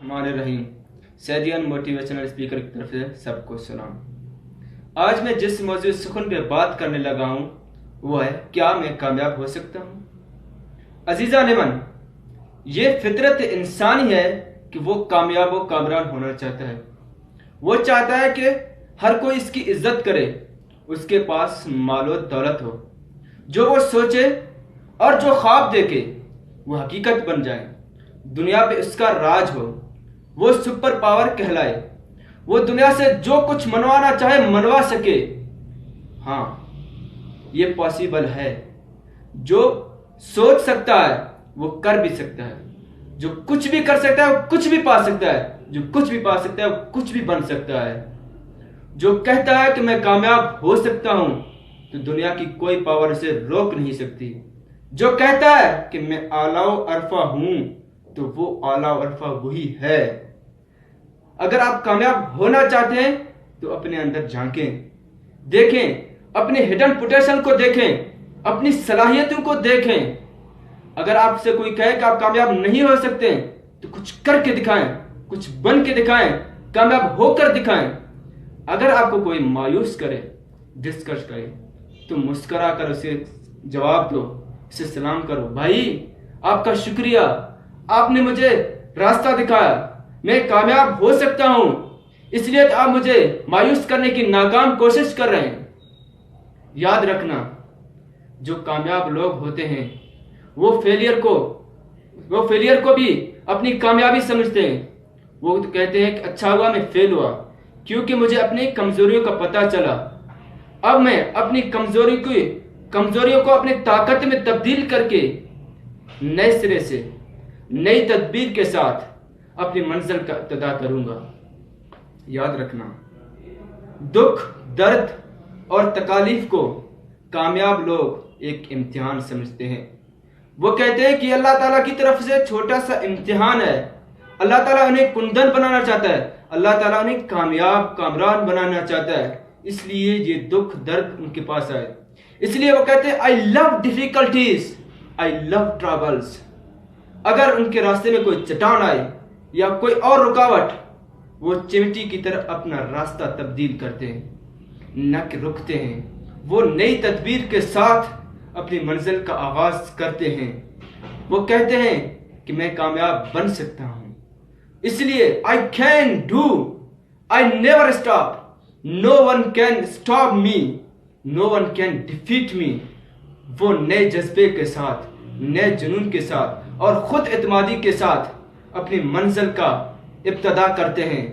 बिस्मिल्लाहिर्रहमानिर्रहीम। सैदियन motivational speaker की तरफ से सबको सलाम। आज मैं जिस मौजूद सुखन पे बात करने लगा हूँ वो है, क्या मैं कामयाब हो सकता हूँ। अजीजा नेमन, ये फितरत इंसानी है कि वो कामयाब व कामरान होना चाहता है। वो चाहता है कि हर कोई इसकी इज्जत करे, उसके पास मालो दौलत हो, जो वो सोचे और जो ख्वाब देखे वो हकीकत बन जाए, दुनिया पे उसका राज हो, वो सुपर पावर कहलाए, वो दुनिया से जो कुछ मनवाना चाहे मनवा सके। हाँ, ये पॉसिबल है। जो सोच सकता है वो कर भी सकता है, जो कुछ भी कर सकता है वो कुछ भी पा सकता है, जो कुछ भी पा सकता है वो कुछ भी बन सकता है। जो कहता है कि मैं कामयाब हो सकता हूं तो दुनिया की कोई पावर उसे रोक नहीं सकती। जो कहता है कि मैं आला अरफा हूं तो वो आला अरफा वही है। अगर आप कामयाब होना चाहते हैं तो अपने अंदर झांकें, देखें, अपने हिडन पोटेंशियल को देखें, अपनी सलाहियतों को देखें। अगर आपसे कोई कहे कि आप कामयाब नहीं हो सकते तो कुछ करके दिखाएं, कुछ बन के दिखाएं, कामयाब होकर दिखाएं। अगर आपको कोई मायूस करे, डिस्कस करे, तो मुस्कुरा कर उसे जवाब दो, उसे सलाम करो। भाई, आपका शुक्रिया, आपने मुझे रास्ता दिखाया, मैं कामयाब हो सकता हूं, इसलिए आप मुझे मायूस करने की नाकाम कोशिश कर रहे हैं। याद रखना, जो कामयाब लोग होते हैं वो फेलियर को भी अपनी कामयाबी समझते हैं। वो तो कहते हैं कि अच्छा हुआ मैं फेल हुआ, क्योंकि मुझे अपनी कमजोरियों का पता चला। अब मैं अपनी कमजोरियों को अपनी ताकत में तब्दील करके नए सिरे से नई तदबीर के साथ अपनी मंजिल का इब्तिदा करूंगा। याद रखना, दुख, दर्द और तकालीफ को कामयाब लोग एक इम्तिहान समझते हैं। वो कहते हैं कि अल्लाह ताला की तरफ से छोटा सा इम्तिहान है। अल्लाह ताला उन्हें कुंदन बनाना चाहता है, अल्लाह ताला उन्हें कामयाब कामरान बनाना चाहता है, इसलिए ये दुख दर्द उनके पास आए। इसलिए वो कहते हैं I love difficulties, I love troubles. अगर उनके रास्ते में कोई चट्टान आए या कोई और रुकावट, वो चिमटी की तरह अपना रास्ता तब्दील करते हैं, न कि रुकते हैं। वो नई तदबीर के साथ अपनी मंजिल का आगाज करते हैं। वो कहते हैं कि मैं कामयाब बन सकता हूं, इसलिए I can do, I never stop, no one can stop me, no one can defeat me. वो नए जज्बे के साथ, नए जुनून के साथ और खुद एतमादी के साथ अपनी मंजिल का इब्तिदा करते हैं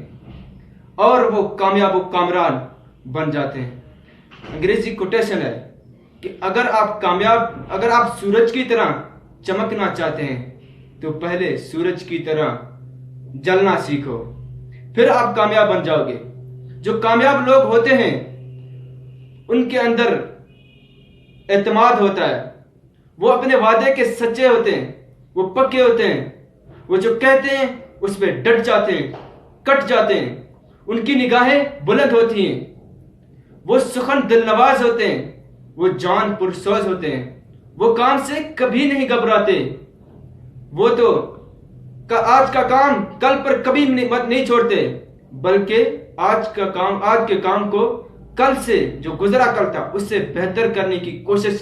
और वो कामयाब व कामरान बन जाते हैं। अंग्रेजी कोटेशन है कि अगर आप सूरज की तरह चमकना चाहते हैं तो पहले सूरज की तरह जलना सीखो, फिर आप कामयाब बन जाओगे। जो कामयाब लोग होते हैं उनके अंदर एतमाद होता है, वो अपने वादे के सच्चे होते हैं, वो पक्के होते हैं, वो जो कहते हैं उस पे डट जाते हैं, कट जाते हैं, उनकी निगाहें बुलंद होती हैं, वो सुखन दिलनवाज होते हैं, वो जान पुरसोज होते हैं, वो काम से कभी नहीं घबराते। वो तो आज का काम कल पर कभी नहीं छोड़ते, बल्कि आज के काम को कल से जो गुजरा कल था उससे बेहतर करने की कोशिश करते।